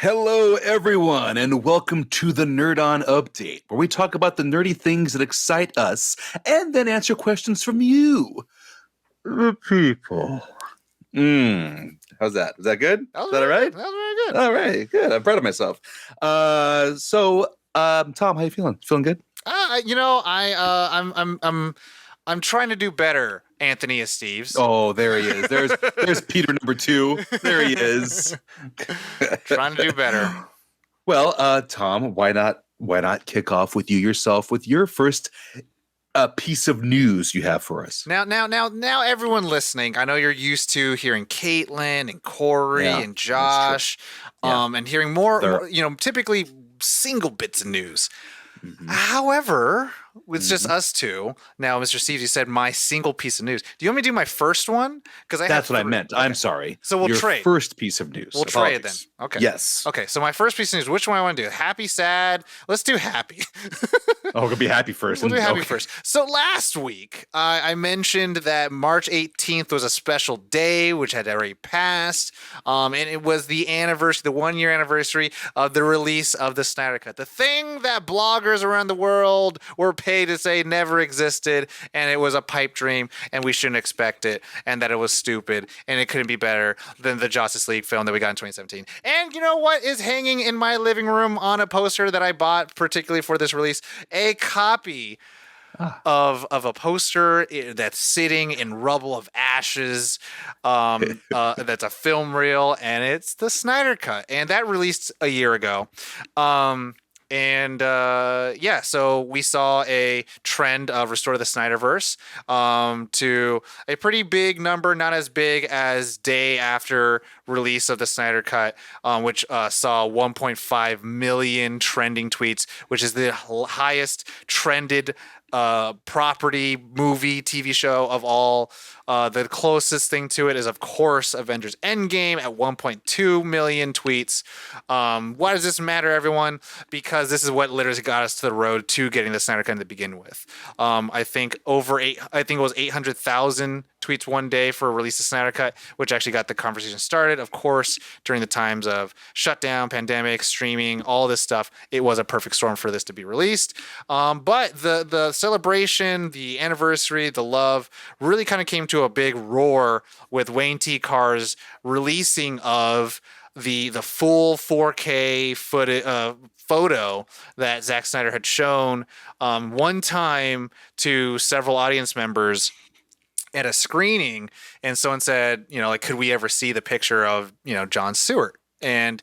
Hello, everyone, and welcome to the Nerd On Update, where we talk about the nerdy things that excite us and then answer questions from you, the people. How's that? Is that good? Is that all right? That was very good. All right, good. I'm proud of myself. Tom, how you feeling? Feeling good? I'm trying to do better, Anthony Esteves. Oh, there he is. There's Peter number 2. There he is. Trying to do better. Well, Tom, why not kick off with you yourself with your first piece of news you have for us? Now, everyone listening, I know you're used to hearing Caitlin and Corey and Josh, and hearing more, typically single bits of news. Mm-hmm. However, it's just us two. Now, Mr. Steve, you said my single piece of news. Do you want me to do my first one? Because that's what I meant. Okay. I'm sorry. So we'll trade. First piece of news. We'll trade then. Okay. Yes. Okay. So my first piece of news. Which one I want to do? Happy, sad. Let's do happy. Oh, we'll be happy first. We'll do happy first. So last week, I mentioned that March 18th was a special day, which had already passed, and it was the anniversary, the 1-year anniversary of the release of the Snyder Cut, the thing that bloggers around the world were paid to say never existed, and it was a pipe dream, and we shouldn't expect it, and that it was stupid, and it couldn't be better than the Justice League film that we got in 2017. And you know what is hanging in my living room on a poster that I bought particularly for this release? A copy of a poster that's sitting in rubble of ashes. That's a film reel, and it's the Snyder Cut, and that released a year ago. So we saw a trend of Restore the Snyderverse to a pretty big number, not as big as day after release of the Snyder Cut, which saw 1.5 million trending tweets, which is the highest trended property, movie, TV show of all. The closest thing to it is, of course, Avengers Endgame at 1.2 million tweets. Why does this matter, everyone? Because this is what literally got us to the road to getting the Snyder Cut to begin with. I think it was 800,000 tweets one day for a release of Snyder Cut, which actually got the conversation started. Of course, during the times of shutdown, pandemic, streaming, all this stuff, it was a perfect storm for this to be released. But the celebration, the anniversary, the love really kind of came to a big roar with Wayne T. Carr's releasing of the full 4K photo that Zack Snyder had shown one time to several audience members at a screening, and someone said, could we ever see the picture of, John Stewart? And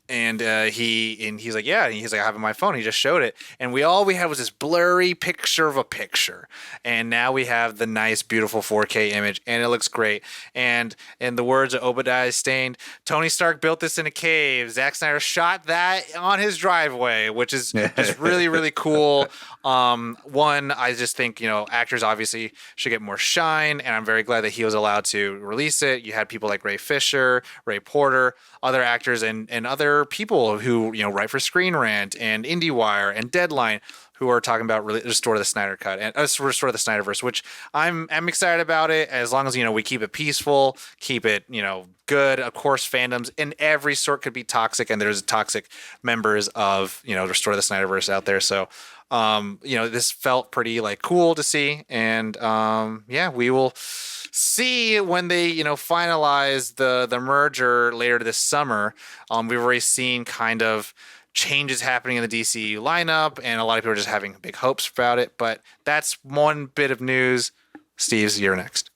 he's like, yeah. And he's like, I have it on my phone. He just showed it. And we had was this blurry picture of a picture. And now we have the nice, beautiful 4K image, and it looks great. And in the words of Obadiah Stane, Tony Stark built this in a cave. Zack Snyder shot that on his driveway, which is just really, really cool. One, I just think, actors obviously should get more shine, and I'm very glad that he was allowed to release it. You had people like Ray Fisher, Ray Porter, other actors, and other people who write for Screen Rant and IndieWire and Deadline, who are talking about restore the Snyder Cut and restore the Snyderverse, which I'm excited about it, as long as we keep it peaceful, keep it good. Of course, fandoms in every sort could be toxic, and there's toxic members of restore the Snyderverse out there. So this felt pretty cool to see, and we will see when they finalize the merger later this summer. We've already seen kind of changes happening in the DCU lineup, and a lot of people are just having big hopes about it. But that's one bit of news. Steve's, you're next.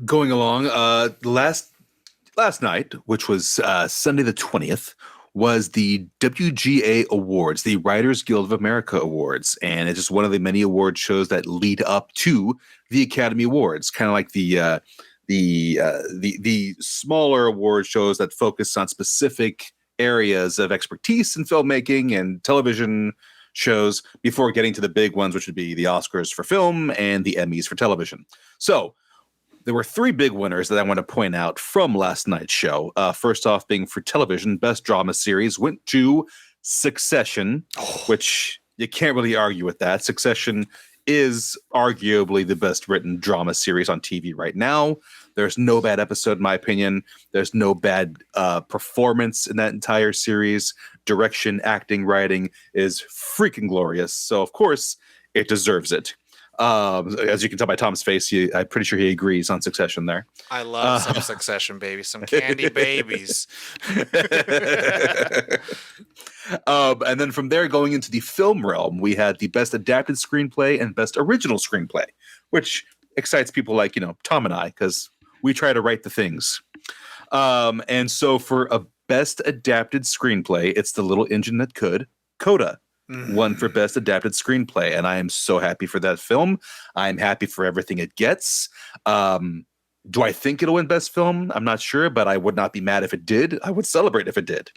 Going along, last night, which was Sunday the 20th, was the WGA Awards, the Writers Guild of America Awards, and it's just one of the many award shows that lead up to the Academy Awards, kind of like the smaller award shows that focus on specific areas of expertise in filmmaking and television shows before getting to the big ones, which would be the Oscars for film and the Emmys for television. So there were 3 big winners that I want to point out from last night's show. First off, being for television, Best Drama Series went to Succession, which you can't really argue with that. Succession is arguably the best written drama series on TV right now. There's no bad episode, in my opinion. There's no bad performance in that entire series. Direction, acting, writing is freaking glorious. So, of course, it deserves it. As you can tell by Tom's face, I'm pretty sure he agrees on Succession there. I love some Succession, baby. Some candy babies. And then from there, going into the film realm, we had the Best Adapted Screenplay and Best Original Screenplay, which excites people like, Tom and I, because we try to write the things. And so for a Best Adapted Screenplay, it's The Little Engine That Could, Coda. Won for Best Adapted Screenplay, and I am so happy for that film. I'm happy for everything it gets. Do I think it'll win Best Film? I'm not sure, but I would not be mad if it did. I would celebrate if it did.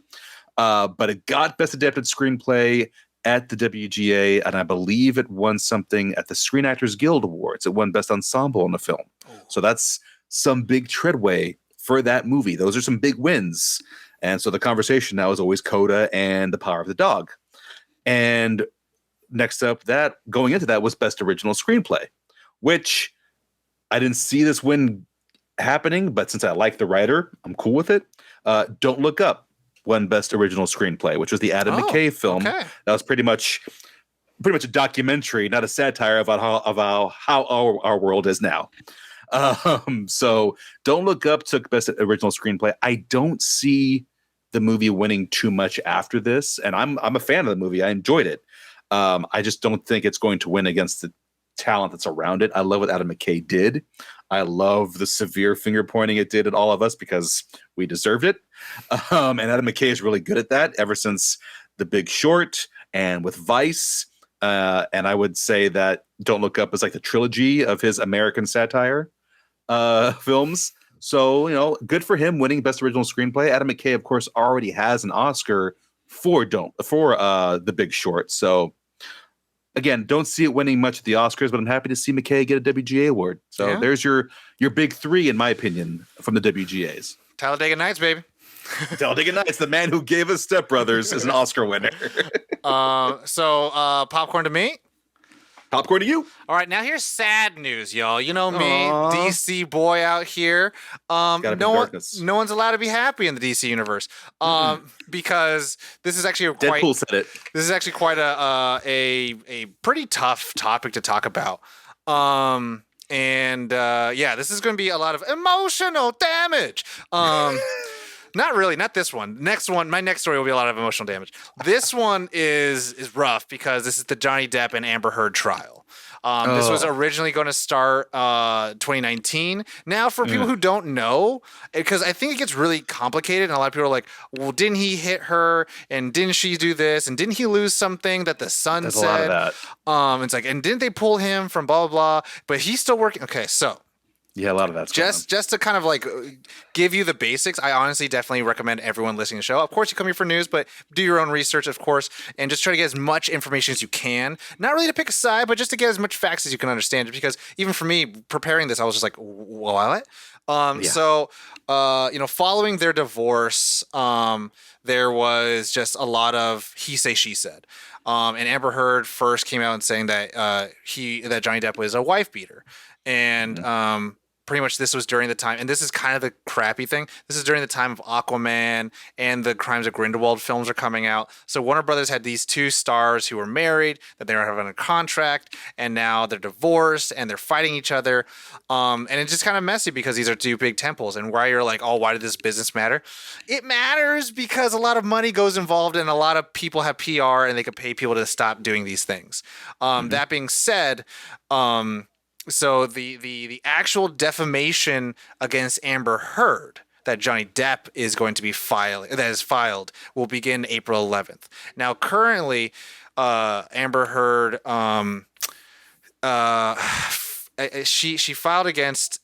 But it got Best Adapted Screenplay at the WGA, and I believe it won something at the Screen Actors Guild Awards. It won Best Ensemble in a Film. So that's some big treadway for that movie. Those are some big wins. And so the conversation now is always Coda and The Power of the Dog. And next up, going into that was Best Original Screenplay, which I didn't see this win happening, but since I like the writer, I'm cool with it. Don't Look Up won Best Original Screenplay, which was the Adam McKay film. Okay. That was pretty much a documentary, not a satire about how our world is now. So Don't Look Up took Best Original Screenplay. I don't see the movie winning too much after this, and I'm a fan of the movie. I enjoyed it. I just don't think it's going to win against the talent that's around it. I love what Adam McKay did. I love the severe finger pointing it did at all of us because we deserved it. And Adam McKay is really good at that ever since The Big Short and with Vice. And I would say that Don't Look Up is like the trilogy of his American satire films. So, good for him winning Best Original Screenplay. Adam McKay, of course, already has an Oscar for The Big Short. So, again, don't see it winning much at the Oscars, but I'm happy to see McKay get a WGA award. So there's your big three, in my opinion, from the WGAs. Talladega Nights, baby. Talladega Nights, the man who gave us Step Brothers, is an Oscar winner. So popcorn to me. Popcorn to you. All right, now here's sad news, y'all. You know me, DC boy out here. No one's allowed to be happy in the DC universe. Because this is actually Deadpool said it. This is actually quite a pretty tough topic to talk about. This is going to be a lot of emotional damage. Not really, not this one. Next one, my next story will be a lot of emotional damage. This one is rough because this is the Johnny Depp and Amber Heard trial. This was originally going to start 2019. Now, for people who don't know, because I think it gets really complicated, and a lot of people are like, well, didn't he hit her? And didn't she do this? And didn't he lose something that the son said? A lot of that. It's like, and didn't they pull him from blah, blah, blah? But he's still working. Okay, so. Yeah, a lot of that's just to kind of like give you the basics. I honestly definitely recommend everyone listening to the show. Of course, you come here for news, but do your own research, of course, and just try to get as much information as you can. Not really to pick a side, but just to get as much facts as you can understand. Because even for me, preparing this, I was just like, what? So, following their divorce, there was just a lot of he say, she said. And Amber Heard first came out and saying that that Johnny Depp was a wife beater, and pretty much this was during the time, and this is kind of the crappy thing. This is during the time of Aquaman and the Crimes of Grindelwald films are coming out. So Warner Brothers had these two stars who were married, that they were having a contract, and now they're divorced and they're fighting each other. And it's just kind of messy because these are two big temples. And why you're like, oh, why did this business matter? It matters because a lot of money goes involved and a lot of people have PR and they could pay people to stop doing these things. That being said, so the actual defamation against Amber Heard that Johnny Depp is going to be filed will begin April 11th. Now, currently, Amber Heard, she filed against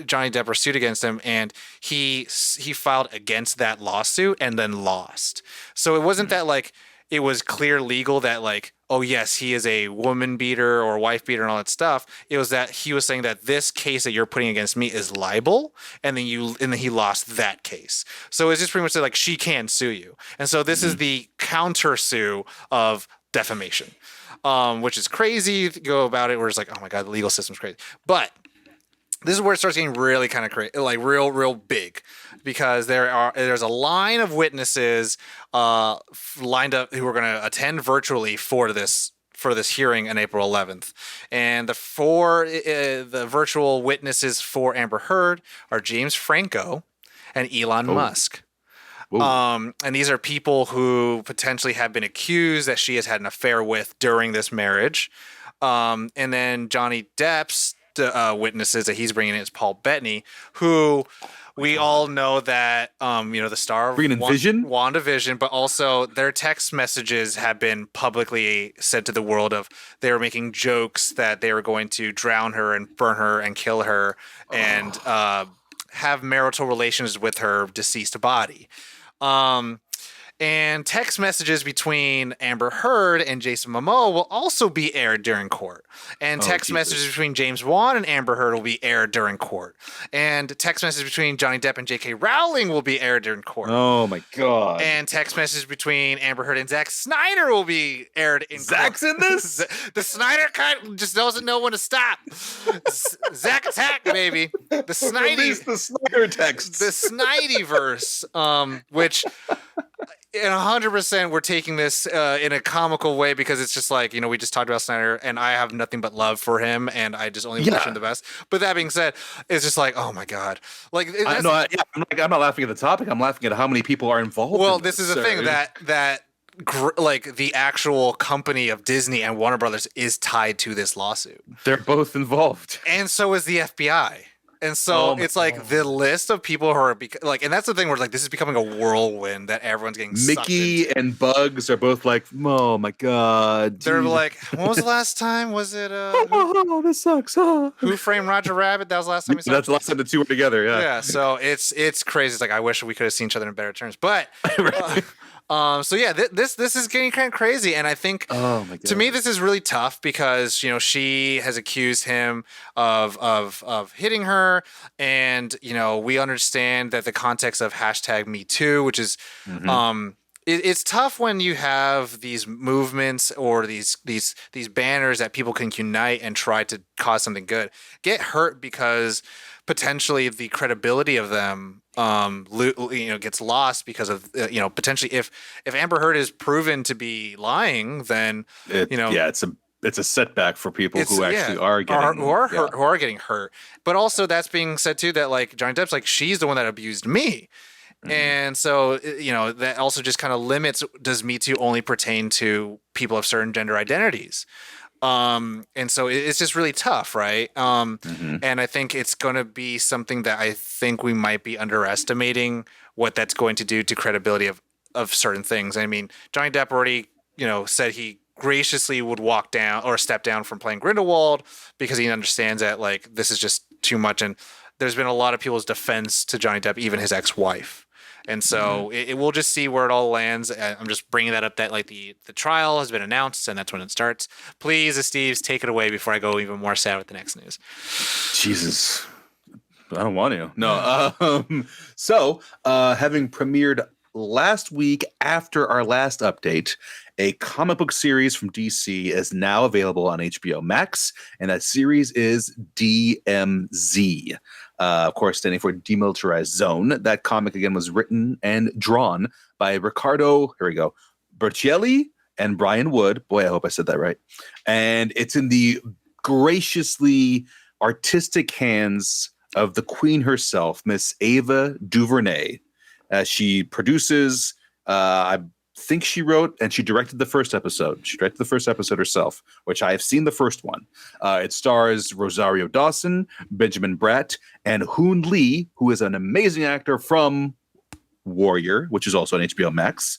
Johnny Depp or sued against him, and he filed against that lawsuit and then lost. So it wasn't that like it was clear legal that like, oh yes, he is a woman beater or wife beater and all that stuff. It was that he was saying that this case that you're putting against me is libel, and then he lost that case. So it's just pretty much like she can sue you, and so this is the counter sue of defamation, which is crazy to go about it. Where it's like, oh my god, the legal system's crazy. But this is where it starts getting really kind of crazy, like real big, because there's a line of witnesses lined up who are going to attend virtually for this hearing on April 11th. And the virtual witnesses for Amber Heard are James Franco and Elon Musk. And these are people who potentially have been accused that she has had an affair with during this marriage. And then Johnny Depp's witnesses that he's bringing in is Paul Bettany, who we all know that, the star of WandaVision, but also their text messages have been publicly said to the world of they were making jokes that they were going to drown her and burn her and kill her and have marital relations with her deceased body. And text messages between Amber Heard and Jason Momoa will also be aired during court. And text messages between James Wan and Amber Heard will be aired during court. And text messages between Johnny Depp and J.K. Rowling will be aired during court. Oh, my God. And text messages between Amber Heard and Zack Snyder will be aired in Zack's court. in this? The Snyder Cut just doesn't know when to stop. Zack attack, baby. The Snyder text. The Snyderverse, which... And 100%, we're taking this in a comical way because it's just like, we just talked about Snyder, and I have nothing but love for him, and I just only wish him the best. But that being said, it's just like, oh my God, like I'm not laughing at the topic. I'm laughing at how many people are involved. Well, this is the thing that like the actual company of Disney and Warner Brothers is tied to this lawsuit. They're both involved, and so is the FBI. And so it's like the list of people who are and that's the thing where like this is becoming a whirlwind that everyone's getting Mickey and Bugs are both like, oh my God. They're like, when was the last time? Was it this sucks. Who Framed Roger Rabbit? That was the last time we saw. That's the last time the two were together. Yeah. So it's crazy. It's like I wish we could have seen each other in better terms. But so yeah, this is getting kind of crazy, and I think to me this is really tough because she has accused him of hitting her, and we understand that the context of #MeToo, which is it's tough when you have these movements or these banners that people can unite and try to cause something good get hurt because potentially the credibility of them gets lost because of potentially if Amber Heard is proven to be lying, then it's a setback for people who actually are getting hurt. But also that's being said too that like Johnny Depp's like, she's the one that abused me. And so, that also just kind of limits, does Me Too only pertain to people of certain gender identities? And so it's just really tough, right? And I think it's going to be something that I think we might be underestimating what that's going to do to credibility of certain things. I mean, Johnny Depp already, said he graciously would walk down or step down from playing Grindelwald because he understands that like this is just too much. And there's been a lot of people's defense to Johnny Depp, even his ex-wife. And so we'll just see where it all lands. I'm just bringing that up that like the trial has been announced and that's when it starts. Please, Esteves, take it away before I go even more sad with the next news. Jesus. I don't want to. No. So having premiered last week after our last update, a comic book series from DC is now available on HBO Max, and that series is DMZ. Of course, standing for Demilitarized Zone. That comic, again, was written and drawn by Riccardo, Berchielli and Brian Wood. Boy, I hope I said that right. And it's in the graciously artistic hands of the queen herself, Miss Ava DuVernay. She produces, I think she wrote and she directed the first episode. She directed the first episode herself, which I have seen the first one. It stars Rosario Dawson, Benjamin Bratt, and Hoon Lee, who is an amazing actor from Warrior, which is also on HBO Max.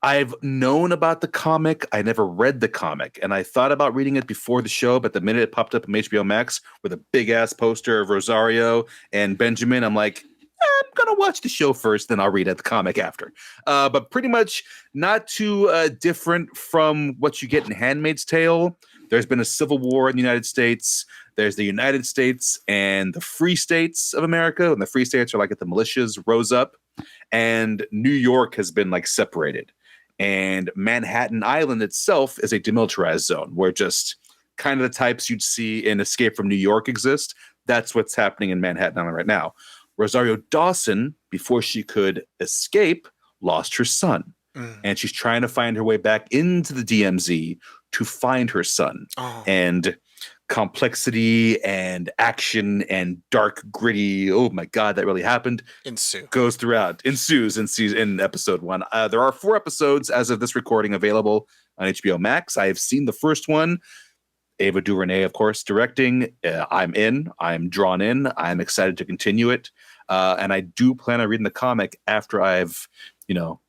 I've known about the comic. I never read the comic, and I thought about reading it before the show, but the minute it popped up on HBO Max with a big-ass poster of Rosario and Benjamin, I'm like, I'm going to watch the show first, then I'll read the comic after. But pretty much not too different from what you get in Handmaid's Tale. There's been a civil war in the United States. There's the United States and the Free States of America, and the Free States are like if the militias rose up, and New York has been like separated. And Manhattan Island itself is a demilitarized zone where just kind of the types you'd see in Escape from New York exist. That's what's happening in Manhattan Island right now. Rosario Dawson, before she could escape, lost her son. And she's trying to find her way back into the DMZ to find her son. And complexity and action and dark, gritty, oh my God, that really happened, ensues in episode 1. There are 4 episodes as of this recording available on HBO Max. I have seen the first one. Ava DuVernay, of course, directing. I'm drawn in. I'm excited to continue it. And I do plan on reading the comic after I've,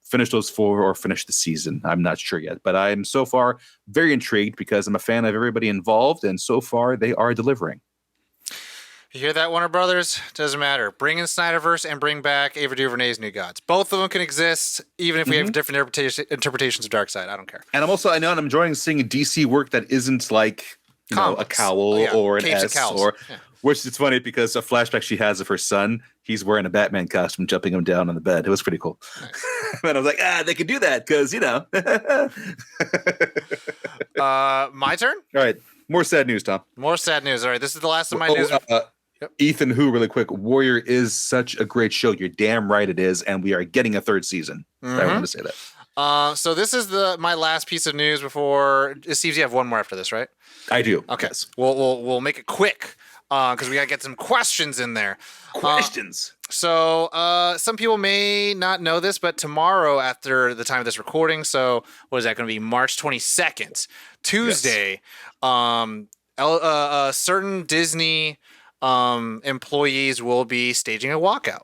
finish those 4 or finish the season. I'm not sure yet, but I'm so far very intrigued because I'm a fan of everybody involved, and so far they are delivering. You hear that, Warner Brothers? Doesn't matter. Bring in Snyderverse and bring back Ava DuVernay's New Gods. Both of them can exist, even if we have different interpretations of Darkseid. I don't care. And I'm enjoying seeing DC work that isn't like a cowl or an Capes S, and which is funny because a flashback she has of her son, he's wearing a Batman costume, jumping him down on the bed. It was pretty cool. Nice. And I was like, they could do that because, My turn? All right. More sad news, Tom. More sad news. All right. This is the last of my news. Ethan, really quick. Warrior is such a great show. You're damn right it is. And we are getting a 3rd season. I wanted to say that. So this is my last piece of news before Steve. You have one more after this, right? I do. Okay. Yes. We'll make it quick because we gotta get some questions in there. Questions. So some people may not know this, but tomorrow, after the time of this recording, so what is that going to be? March 22nd, Tuesday. Yes. Certain Disney employees will be staging a walkout.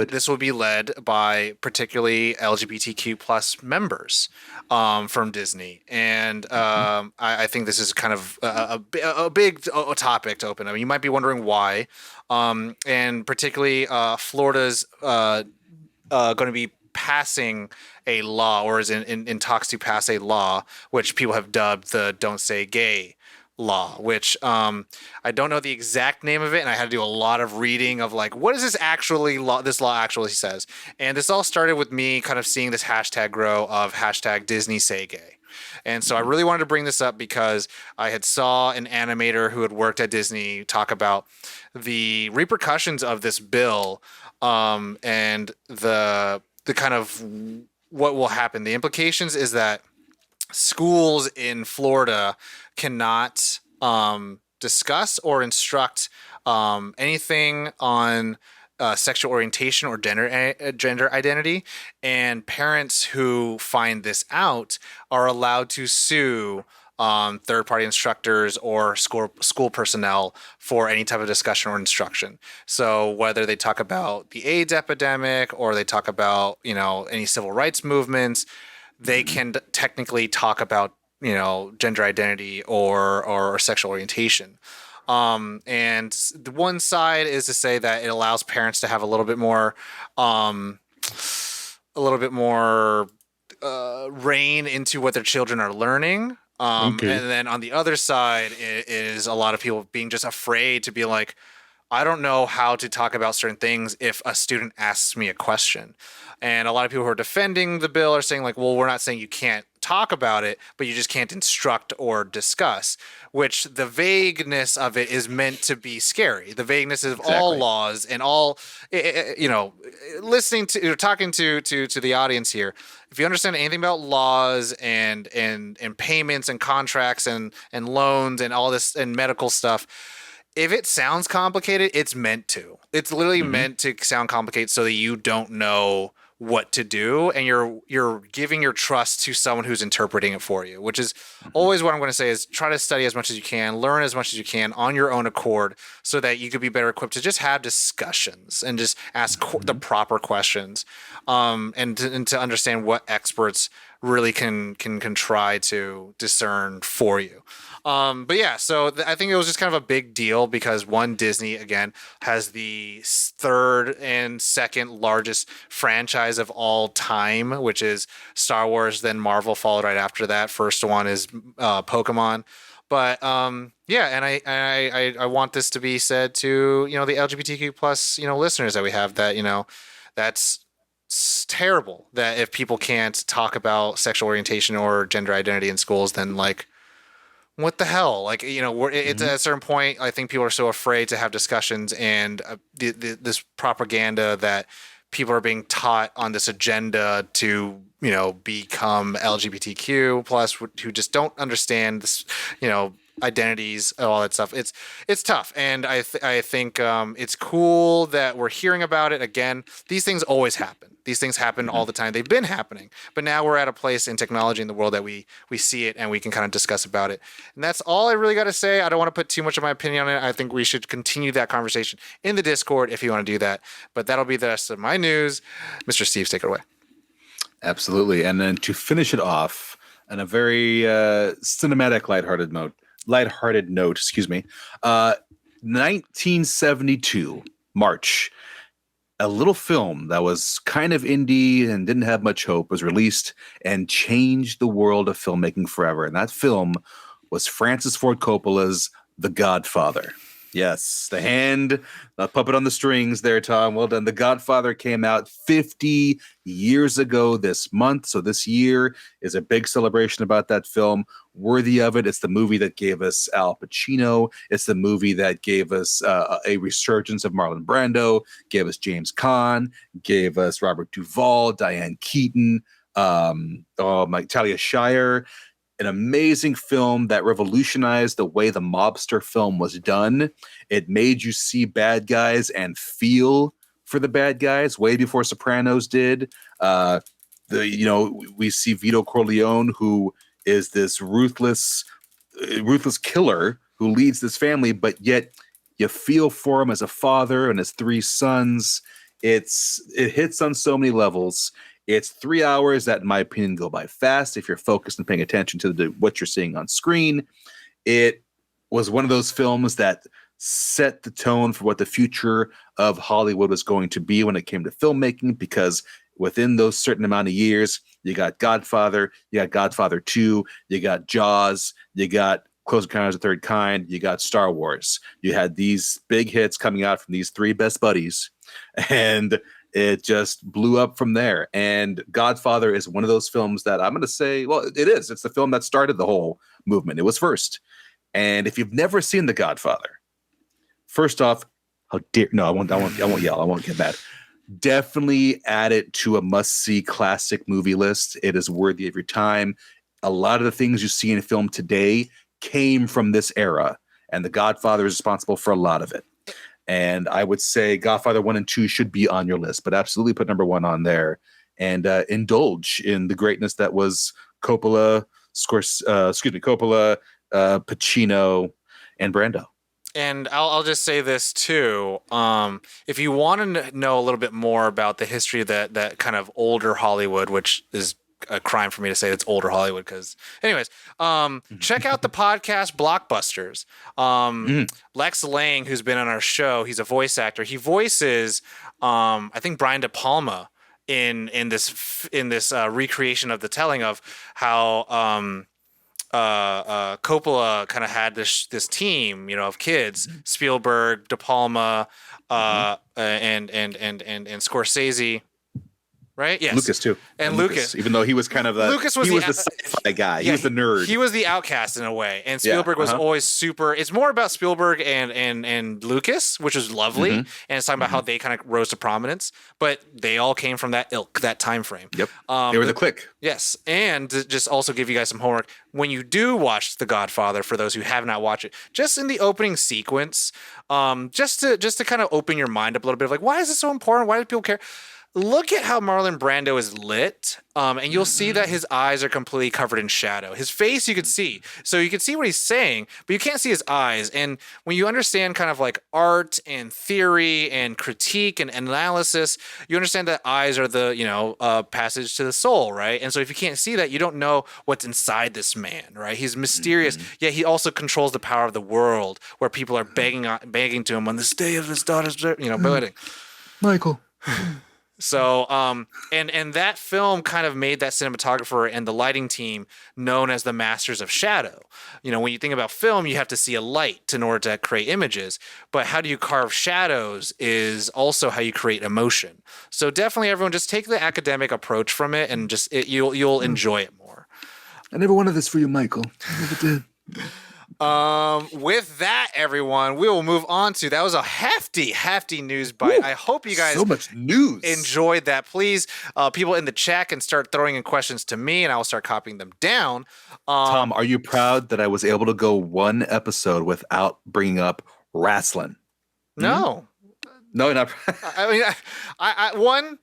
This will be led by particularly LGBTQ plus members from Disney. And I think this is kind of a big topic to open. I mean, you might be wondering why. And particularly Florida's going to be passing a law, or is in talks to pass a law, which people have dubbed the Don't Say Gay law, which I don't know the exact name of it, and I had to do a lot of reading of like, what is this law actually says. And this all started with me kind of seeing this hashtag grow of hashtag DisneySayGay. And so I really wanted to bring this up because I had saw an animator who had worked at Disney talk about the repercussions of this bill and the kind of what will happen. The implications is that schools in Florida cannot discuss or instruct anything on sexual orientation or gender identity, and parents who find this out are allowed to sue third-party instructors or school personnel for any type of discussion or instruction. So whether they talk about the AIDS epidemic or they talk about any civil rights movements, they can technically talk about gender identity or sexual orientation. And the one side is to say that it allows parents to have a little bit more reign into what their children are learning. And then on the other side is a lot of people being just afraid to be like, I don't know how to talk about certain things if a student asks me a question. And a lot of people who are defending the bill are saying like, well, we're not saying you can't talk about it, but you just can't instruct or discuss, which the vagueness of it is meant to be scary. The vagueness of all laws and all, listening to, talking to the audience here. If you understand anything about laws and payments and contracts and loans and all this and medical stuff, if it sounds complicated, it's meant to. It's literally meant to sound complicated so that you don't know what to do, and you're giving your trust to someone who's interpreting it for you, which is always what I'm going to say is try to study as much as you can, learn as much as you can on your own accord so that you could be better equipped to just have discussions and just ask the proper questions, and to understand what experts really can try to discern for you. But yeah, so I think it was just kind of a big deal because one, Disney again has the third and second largest franchise of all time, which is Star Wars, then Marvel followed right after that. First one is Pokemon. But yeah, and I want this to be said to the LGBTQ plus listeners that we have, that that's terrible that if people can't talk about sexual orientation or gender identity in schools, then like, what the hell? Like, it's at a certain point, I think people are so afraid to have discussions, and this propaganda that people are being taught on this agenda to, become LGBTQ plus, who just don't understand this, identities, all that stuff. It's tough, and I think it's cool that we're hearing about it again. These things always happen. These things happen all the time. They've been happening, but now we're at a place in technology in the world that we see it and we can kind of discuss about it. And that's all I really got to say. I don't want to put too much of my opinion on it. I think we should continue that conversation in the Discord if you want to do that. But that'll be the rest of my news. Mr. Steve, take it away. Absolutely. And then to finish it off on a very cinematic, lighthearted note, 1972, March. A little film that was kind of indie and didn't have much hope was released and changed the world of filmmaking forever. And that film was Francis Ford Coppola's The Godfather. Yes, the puppet on the strings there, Tom. Well done. The Godfather came out 50 years ago this month. So this year is a big celebration about that film. Worthy of it. It's the movie that gave us Al Pacino. It's the movie that gave us a resurgence of Marlon Brando, gave us James Caan, gave us Robert Duvall, Diane Keaton, Talia Shire. An amazing film that revolutionized the way the mobster film was done. It made you see bad guys and feel for the bad guys way before Sopranos did. We see Vito Corleone, who is this ruthless killer who leads this family, but yet you feel for him as a father and his three sons. It hits on so many levels. It's 3 hours that, in my opinion, go by fast if you're focused and paying attention to what you're seeing on screen. It was one of those films that set the tone for what the future of Hollywood was going to be when it came to filmmaking, because within those certain amount of years, you got Godfather, you got Godfather 2, you got Jaws, you got Close Encounters of the Third Kind, you got Star Wars. You had these big hits coming out from these three best buddies, and it just blew up from there. And Godfather is one of those films that I'm going to say, well, it is. It's the film that started the whole movement. It was first. And if you've never seen The Godfather, first off, how dare no, I won't yell. I won't get mad. Definitely add it to a must-see classic movie list. It is worthy of your time. A lot of the things you see in film today came from this era, and The Godfather is responsible for a lot of it. And I would say Godfather 1 and 2 should be on your list, but absolutely put number 1 on there and indulge in the greatness that was Coppola, Pacino, and Brando. And I'll just say this too. If you want to know a little bit more about the history of that kind of older Hollywood, which is a crime for me to say it's older Hollywood, because anyways, check out the podcast Blockbusters. Lex Lang, who's been on our show, he's a voice actor. He voices I think Brian De Palma in this recreation of the telling of how Coppola kind of had this team, of kids, Spielberg, De Palma, and Scorsese. Right? Yes. Lucas too. And Lucas. Even though he was kind of the sci-fi guy. Yeah, he was the nerd. He was the outcast in a way. And Spielberg was always super. It's more about Spielberg and Lucas, which is lovely. And it's talking about how they kind of rose to prominence. But they all came from that ilk, that time frame. Yep. They were the clique. Yes. And to just also give you guys some homework, when you do watch The Godfather, for those who have not watched it, just in the opening sequence, just to kind of open your mind up a little bit of like, why is this so important? Why do people care? Look at how Marlon Brando is lit, and you'll see that his eyes are completely covered in shadow. His face you could see. So you can see what he's saying, but you can't see his eyes. And when you understand kind of like art and theory and critique and analysis, you understand that eyes are the, passage to the soul, right? And so if you can't see that, you don't know what's inside this man, right? He's mysterious, yet he also controls the power of the world, where people are begging to him on this day of his daughter's, wedding. Michael. So, and that film kind of made that cinematographer and the lighting team known as the masters of shadow. When you think about film, you have to see a light in order to create images, but how do you carve shadows is also how you create emotion. So definitely everyone just take the academic approach from it and you'll enjoy it more. I never wanted this for you, Michael. I never did. With that, everyone, we will move on to, that was a hefty news bite. Woo, I hope you guys so much news. enjoyed that. Please, people in the chat can start throwing in questions to me, and I will start copying them down. Tom, are you proud that I was able to go one episode without bringing up wrestling? No. No, not. I mean, one,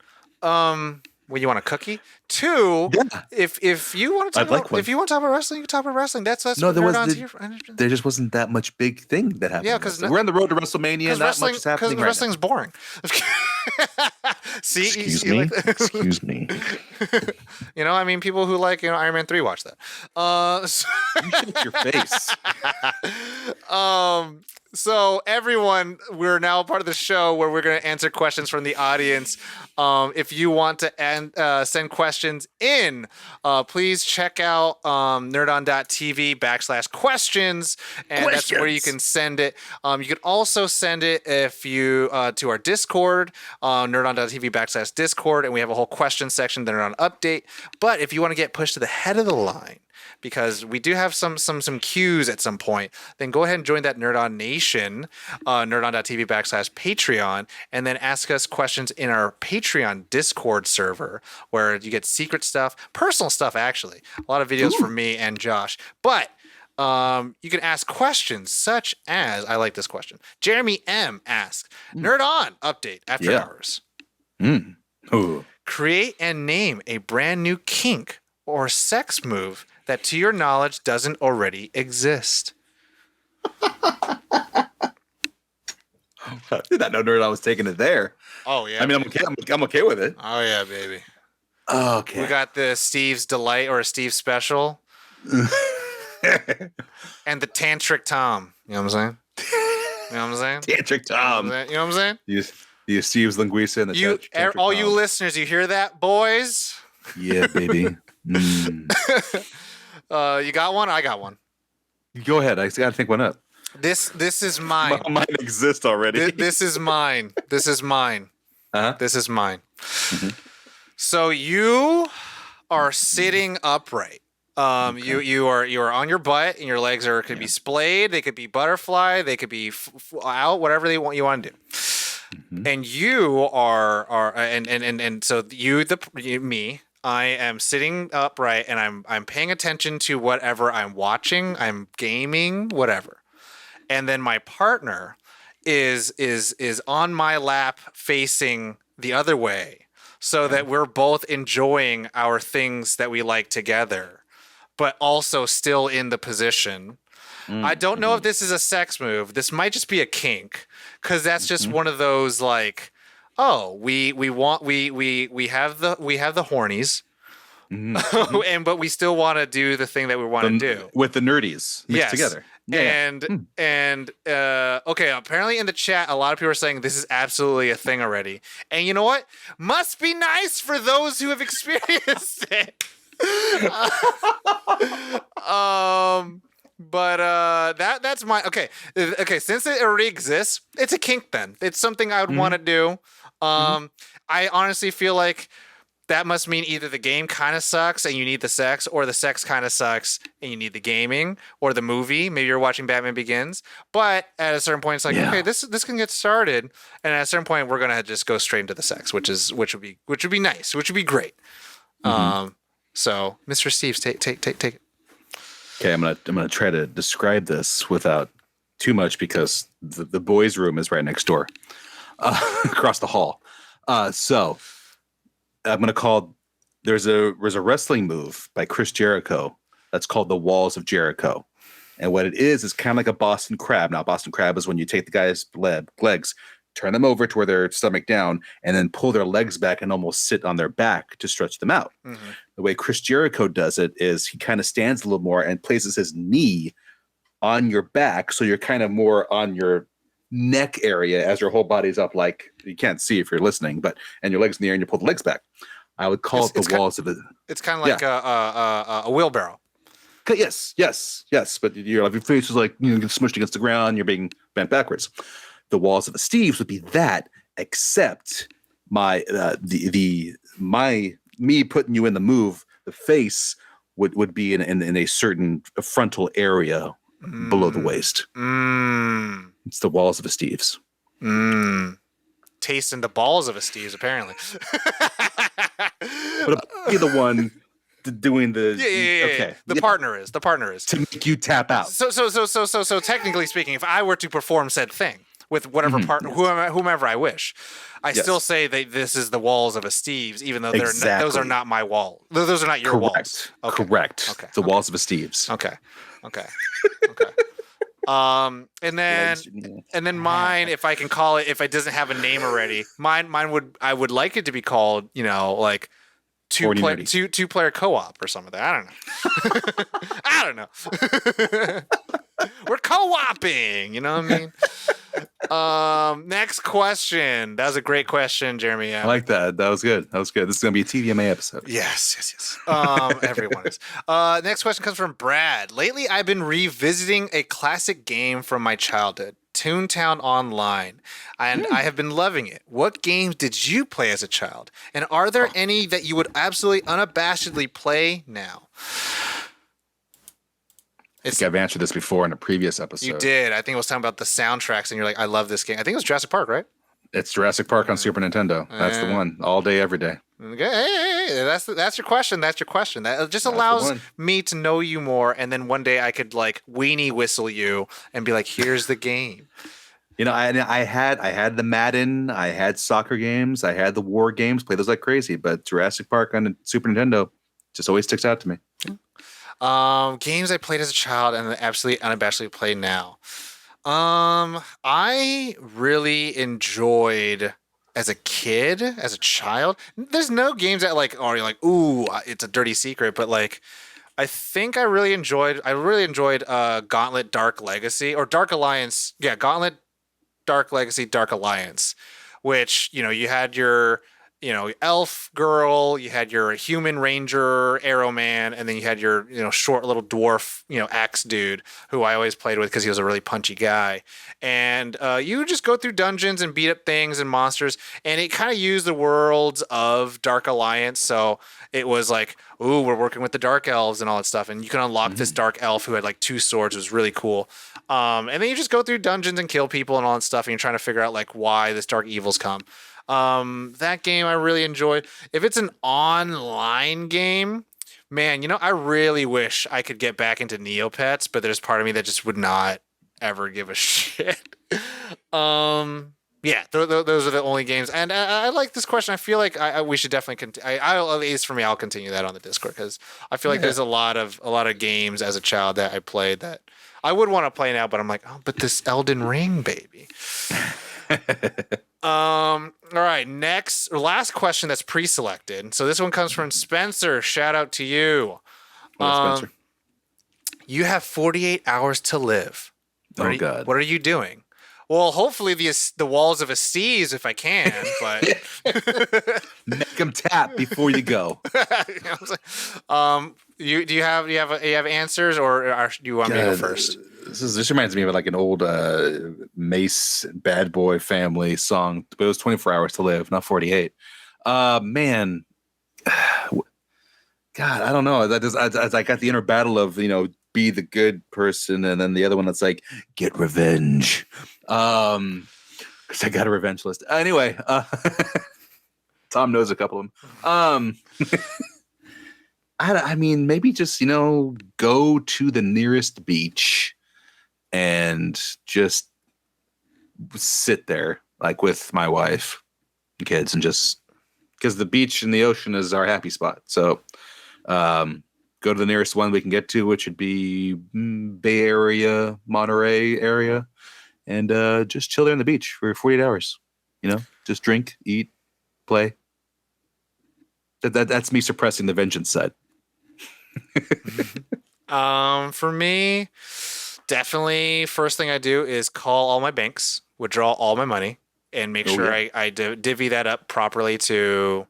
when you want a cookie. Two, Yeah. if you want to talk about, if you want to talk about wrestling, you can talk about wrestling. That's no, what there was Nerd-On's here. there just wasn't that much big thing that happened. Yeah, because we're on the road to WrestleMania. Not much is happening. Because wrestling's boring. See, excuse me. Excuse me. You know, I mean, people who like Iron Man 3 watch that. You shake your face. So everyone, we're now part of the show where we're going to answer questions from the audience. If you want to send questions in, please check out nerdon.tv/questions, and that's where you can send it. You can also send it if you to our Discord, nerdon.tv/Discord, and we have a whole question section, the Nerdon update. But if you want to get pushed to the head of the line, because we do have some cues at some point, then go ahead and join that Nerdon Nation, nerdon.tv/Patreon, and then ask us questions in our Patreon Discord server, where you get secret stuff, personal stuff, actually. A lot of videos from me and Josh. But you can ask questions such as, I like this question. Jeremy M. asks, Nerdon update after hours. Create and name a brand new kink or sex move that, to your knowledge, doesn't already exist. I did not know Nerd I was taking it there. Oh yeah. I mean, I'm okay with it. Oh yeah, baby. Okay. We got the Steve's Delight or a Steve Special, and the Tantric Tom. You know what I'm saying? You know what I'm saying? Tantric Tom. You know what I'm saying? You Steve's Linguisa and the Tantric all Tom. you listeners, you hear that, boys? Yeah, baby. You got one? I got one. Go ahead. I gotta think one up. This is mine. Mine exists already. This is mine. This is mine. This is mine. Mm-hmm. So you are sitting upright. Okay. You are on your butt, and your legs could be splayed. They could be butterfly. They could be out. Whatever you want to do. Mm-hmm. And you are so me. I am sitting upright, and I'm paying attention to whatever I'm watching. I'm gaming, whatever. And then my partner is on my lap facing the other way, so that we're both enjoying our things that we like together, but also still in the position. I don't know if this is a sex move. This might just be a kink, because that's just one of those like, oh, we have the hornies, but we still want to do the thing that we want to do with the nerdies mixed together. Yeah. And okay, apparently in the chat, a lot of people are saying this is absolutely a thing already. And you know what? Must be nice for those who have experienced it. But that's my okay. Since it already exists, it's a kink. Then it's something I would want to do. I honestly feel like that must mean either the game kind of sucks and you need the sex, or the sex kind of sucks and you need the gaming, or the movie. Maybe you're watching Batman Begins, but at a certain point, it's like, okay, this can get started, and at a certain point, we're gonna just go straight into the sex, which would be nice, which would be great. So, Mr. Steves, take it. Okay, I'm gonna try to describe this without too much, because the boys' room is right next door, across the hall. So I'm gonna call. There's a wrestling move by Chris Jericho that's called the Walls of Jericho, and what it is kind of like a Boston Crab. Now, Boston Crab is when you take the guy's legs, turn them over to where their stomach down, and then pull their legs back and almost sit on their back to stretch them out. The way Chris Jericho does it is he kind of stands a little more and places his knee on your back, so you're kind of more on your neck area as your whole body's up, like you can't see if you're listening, and your legs in the air and you pull the legs back. I would call it the walls of it. It's kind of like a wheelbarrow. Yes. But your face is like, get smushed against the ground. You're being bent backwards. The Walls of Esteves would be that, except me putting you in the move. The face would be in a certain frontal area below the waist. It's the Walls of Esteves. Tasting the balls of Esteves, apparently. But be the one doing the okay. The partner is to make you tap out. So technically speaking, if I were to perform said thing with whatever partner, whomever I wish, I still say that this is the Walls of Esteves, even though those are not my wall. Those are not your walls. Okay. Correct. Okay. The Walls of Esteves. Okay. And then mine, if I can call it, if it doesn't have a name already, I would like it to be called, like two player co-op or something. I don't know. We're co-oping, you know what I mean? Next question. That was a great question, Jeremy. I like that. That was good. This is going to be a TVMA episode. Yes. Everyone is. Next question comes from Brad. Lately, I've been revisiting a classic game from my childhood, Toontown Online, and I have been loving it. What games did you play as a child? And are there any that you would absolutely unabashedly play now? I think I've answered this before in a previous episode. You did. I think it was talking about the soundtracks, and you're like, I love this game. I think it was Jurassic Park, right? It's Jurassic Park on Super Nintendo. That's the one. All day, every day. Okay. Hey, that's your question. That's your question. That just allows me to know you more, and then one day I could like weenie whistle you and be like, "Here's the game." I had the Madden, I had soccer games, I had the war games. Played those like crazy, but Jurassic Park on the Super Nintendo just always sticks out to me. Games I played as a child and absolutely unabashedly play now. I really enjoyed as a kid, as a child. There's no games that like are like, ooh, it's a dirty secret, but like I think I really enjoyed Gauntlet Dark Legacy or Dark Alliance. Yeah, Gauntlet Dark Legacy, Dark Alliance, which, you had your elf girl, you had your human ranger, arrow man, and then you had your, short little dwarf, axe dude who I always played with because he was a really punchy guy. And you just go through dungeons and beat up things and monsters. And it kind of used the worlds of Dark Alliance. So it was like, ooh, we're working with the dark elves and all that stuff. And you can unlock this dark elf who had like 2 swords. It was really cool. And then you just go through dungeons and kill people and all that stuff. And you're trying to figure out like why this dark evil's come. That game I really enjoyed. If it's an online game, man, I really wish I could get back into Neopets, but there's part of me that just would not ever give a shit. Yeah, those are the only games. And I like this question. I feel like we should definitely continue. At least for me, I'll continue that on the Discord because I feel like there's a lot of games as a child that I played that I would want to play now, but I'm like, but this Elden Ring, baby. All right, last question that's pre-selected. So this one comes from Spencer. Shout out to you. Spencer. You have 48 hours to live. God. What are you doing? Well, hopefully the Walls of Esteves if I can, but make them tap before you go. Do you have answers, or do you want me to go first? This reminds me of like an old Mace Bad Boy Family song, but it was 24 hours to live, not 48. Man, God, I don't know. I got the inner battle of, be the good person, and then the other one that's like, get revenge. Because I got a revenge list. Anyway, Tom knows a couple of them. I mean, maybe just, go to the nearest beach and just sit there, like with my wife and kids, and just because the beach and the ocean is our happy spot. So go to the nearest one we can get to, which would be Bay Area, Monterey area, and just chill there on the beach for 48 hours. Just drink, eat, play. That's me suppressing the vengeance side. For me, definitely first thing I do is call all my banks, withdraw all my money, and make sure I divvy that up properly to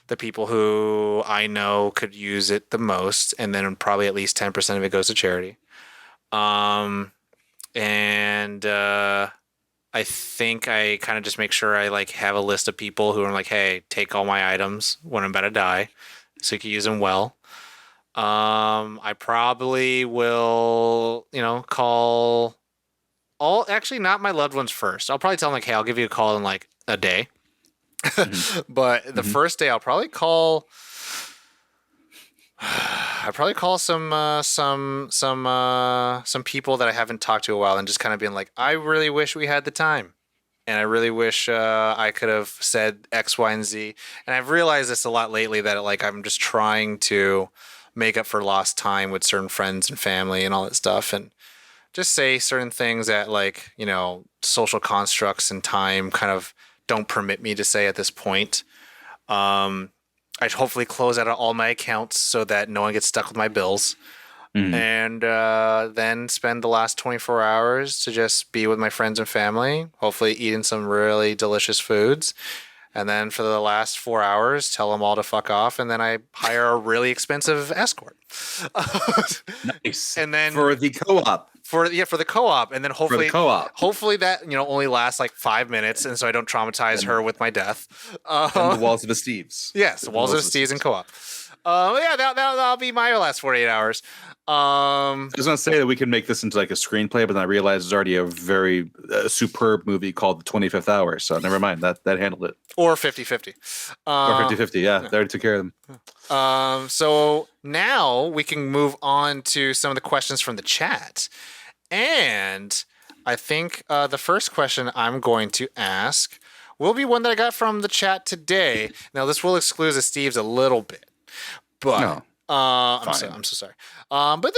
the people who I know could use it the most, and then probably at least 10% of it goes to charity. I think I kind of just make sure I like have a list of people who are like, hey, take all my items when I'm about to die, so you can use them well. I probably will, call actually not my loved ones first. I'll probably tell them like, hey, I'll give you a call in like a day. Mm-hmm. But the first day I'll probably call some people that I haven't talked to in a while and just kind of being like, I really wish we had the time. And I really wish I could have said X, Y, and Z. And I've realized this a lot lately that like I'm just trying to make up for lost time with certain friends and family and all that stuff, and just say certain things that like social constructs and time kind of don't permit me to say at this point. I'd hopefully close out all my accounts so that no one gets stuck with my bills. And then spend the last 24 hours to just be with my friends and family, hopefully eating some really delicious foods. And then for the last 4 hours, tell them all to fuck off. And then I hire a really expensive escort. Nice. And then for the co-op. For the co-op. And then hopefully that, only lasts like 5 minutes. And so I don't traumatize her with my death. And the Walls of Esteves. Yes, the Walls of Esteves and co-op. That'll be my last 48 hours. I was going to say that we can make this into like a screenplay, but then I realized there's already a very superb movie called The 25th Hour. So never mind. That handled it. Or 50-50. Or 50-50. Yeah, they already took care of them. So now we can move on to some of the questions from the chat. And I think the first question I'm going to ask will be one that I got from the chat today. Now, this will exclude Esteves a little bit. But No. I'm so sorry. But this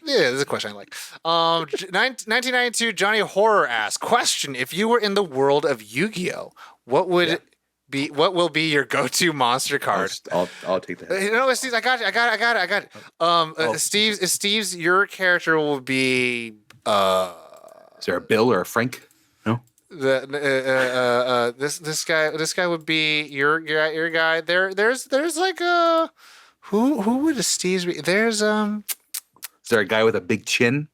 is a question I like. 1992 Johnny Horror asks, question: if you were in the world of Yu-Gi-Oh, what will be your go-to monster card? I'll take that. Esteves, I got it. Esteves, your character will be. Is there a Bill or a Frank? No. This guy would be your guy. There's like a who would Esteves be? There's Is there a guy with a big chin?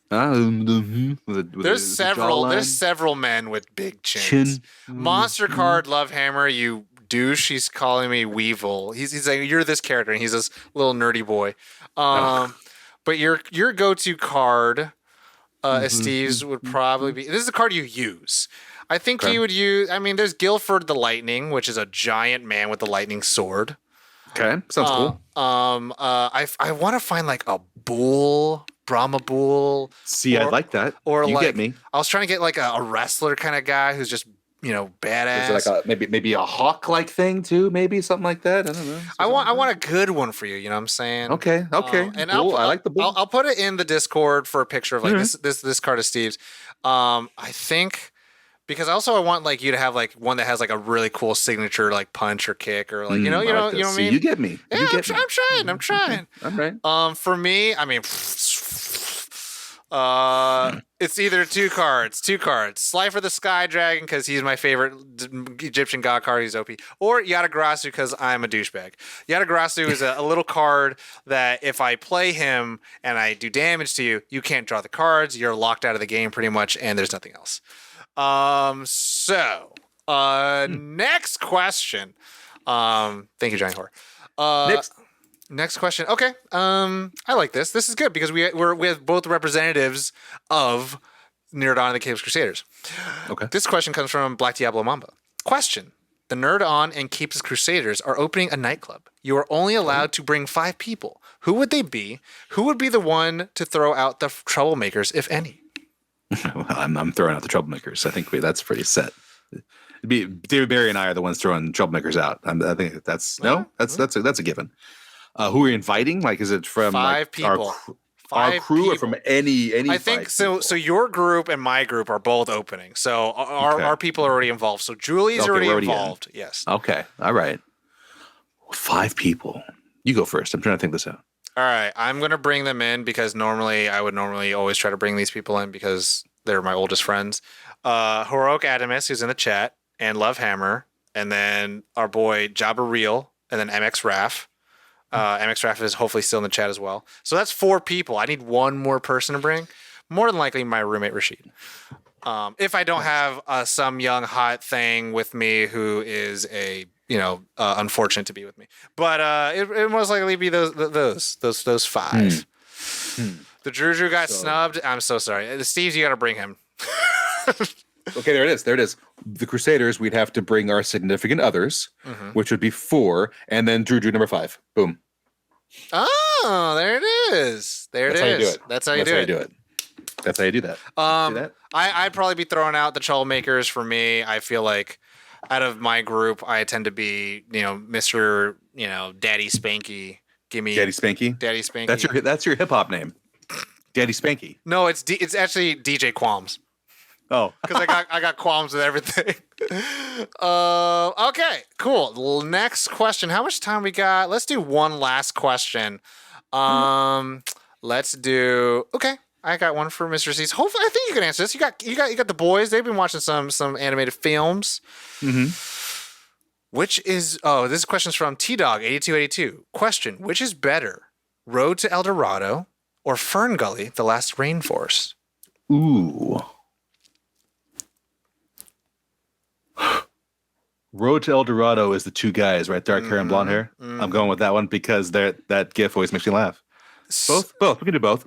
There's several men with big chins. Monster card Love Hammer, you douche. He's calling me Weevil. He's like, you're this character, and he's this little nerdy boy. But your go-to card. Esteves would probably be. This is a card you use. I think he would use. I mean, there's Guilford the Lightning, which is a giant man with a lightning sword. Okay, sounds cool. I want to find like a bull, Brahma bull. See, I'd like that. Or you like, get me. I was trying to get like a wrestler kind of guy who's just badass. Is it like maybe a hawk like thing too? Maybe something like that. I don't know. I want a good one for you. You know what I'm saying? Okay. And cool. I like the bull. I'll put it in the Discord for a picture of like this card of Steve's. I think because also I want like you to have like one that has like a really cool signature like punch or kick or like you know what I mean? You get me. Yeah, I'm trying. All right. For me, I mean. It's either two cards. Slifer the Sky Dragon because he's my favorite Egyptian god card. He's OP. Or Yatagrasu because I'm a douchebag. Yatagrasu is a little card that if I play him and I do damage to you, you can't draw the cards. You're locked out of the game pretty much, and there's nothing else. Next question. Thank you, Johnny Horror. Next question. Okay. I like this. This is good because we have both representatives of Nerd On and the Caves Crusaders. Okay. This question comes from Black Diablo Mamba. Question. The Nerd On and Capes Crusaders are opening a nightclub. You are only allowed to bring 5 people. Who would they be? Who would be the one to throw out the troublemakers, if any? Well, I'm throwing out the troublemakers. I think that's pretty set. David Barry and I are the ones throwing troublemakers out. I think that's a given. Who are we inviting? Like, is it from 5 people? Our crew people. Or from any? I think so. So your group and my group are both opening. So our people are already involved. So Julie's already involved. Yes. Okay. All right. 5 people. You go first. I'm trying to think this out. All right. I'm gonna bring them in because I would normally always try to bring these people in because they're my oldest friends. Heroic Adamus, who's in the chat, and Love Hammer, and then our boy Jabba Real, and then MX Raff. MX Raff is hopefully still in the chat as well. So that's 4 people. I need one more person to bring. More than likely my roommate Rashid. If I don't have some young hot thing with me who is unfortunate to be with me, but it most likely be those five. The Juju got snubbed. I'm so sorry. The Steves, you got to bring him. Okay, there it is. The Crusaders, we'd have to bring our significant others, which would be 4, and then Juju number 5. Boom. Oh, there it is. That's how you do it. That's how you do it. That's how you do that. I'd probably be throwing out the troublemakers for me. I feel like out of my group, I tend to be, Mr. Daddy Spanky. Give me Daddy Spanky. Daddy Spanky. That's your hip hop name. Daddy Spanky. No, it's actually DJ Qualms. Oh, because I got qualms with everything. Okay, cool. Next question. How much time we got? Let's do one last question. Let's do. Okay, I got one for Mr. C's. Hopefully, I think you can answer this. You got the boys. They've been watching some animated films. Which is this question's from T-Dog 8282. Question: which is better, Road to El Dorado or Fern Gully: The Last Rainforest? Ooh. Road to El Dorado is the two guys, right? Dark hair and blonde hair. I'm going with that one because that gif always makes me laugh. Both. We can do both.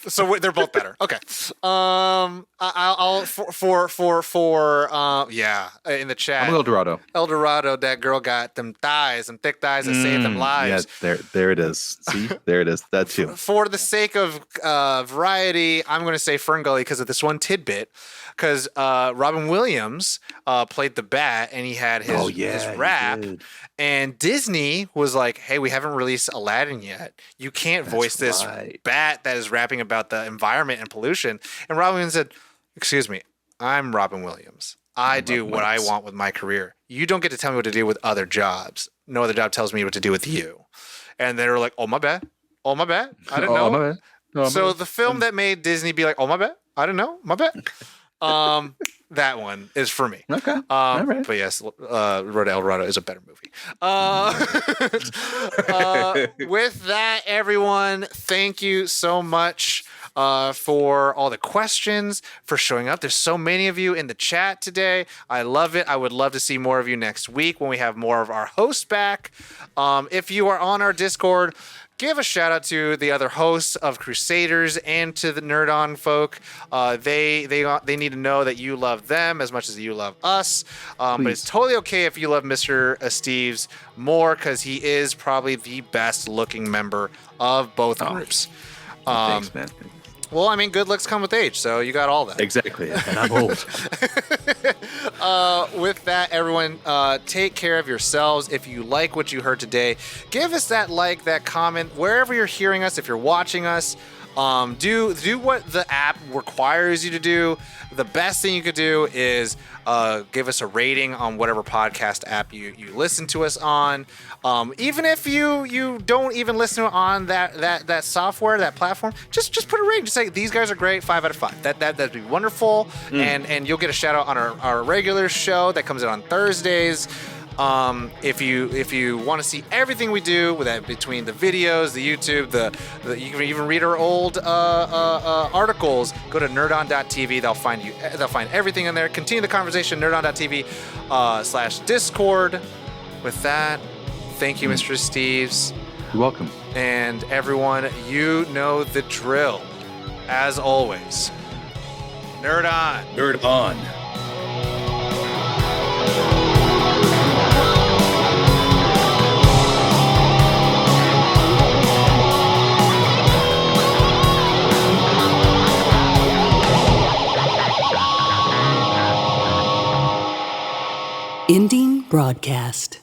So they're both better. Okay. I'll in the chat. I'm El Dorado. El Dorado, that girl got them thighs, them thick thighs that save them lives. Yeah, there it is. See, there it is. That too. For the sake of variety, I'm going to say Fern Gully because of this one tidbit. Because Robin Williams played the Bat, and he had his rap. And Disney was like, "Hey, we haven't released Aladdin yet. You can't voice this Bat that is rapping about the environment and pollution." And Robin Williams said, "Excuse me, I'm Robin Williams. I do what I want with my career. You don't get to tell me what to do with other jobs. No other job tells me what to do with you." And they were like, "Oh, my bad. I didn't know." My bad. So the film that made Disney be like, "Oh, my bad. I didn't know. My bad." That one is for me. Okay. All right. But yes, Road to El Dorado is a better movie. With that, everyone, thank you so much for all the questions, for showing up. There's so many of you in the chat today. I love it. I would love to see more of you next week when we have more of our hosts back. If you are on our Discord, give a shout out to the other hosts of Crusaders and to the Nerd On folk. They need to know that you love them as much as you love us. But it's totally okay if you love Mr. Esteves more because he is probably the best looking member of both groups. Thanks, man. Well, I mean, good looks come with age, so you got all that. Exactly, and I'm old. With that, everyone, take care of yourselves. If you like what you heard today, give us that like, that comment, wherever you're hearing us. If you're watching us, do what the app requires you to do. The best thing you could do is give us a rating on whatever podcast app you listen to us on. Even if you don't even listen to it on that software, that platform, just put a rating. Just say these guys are great, 5 out of 5. That'd be wonderful. And you'll get a shout out on our regular show that comes out on Thursdays. If you want to see everything we do with that, between the videos, the YouTube, you can even read our old articles. Go to nerdon.tv. They'll find everything in there. Continue the conversation. Nerdon.tv/Discord. With that, thank you, Mr. Esteves. You're welcome. And everyone, you know the drill. As always, nerd on. Nerd on. Ending broadcast.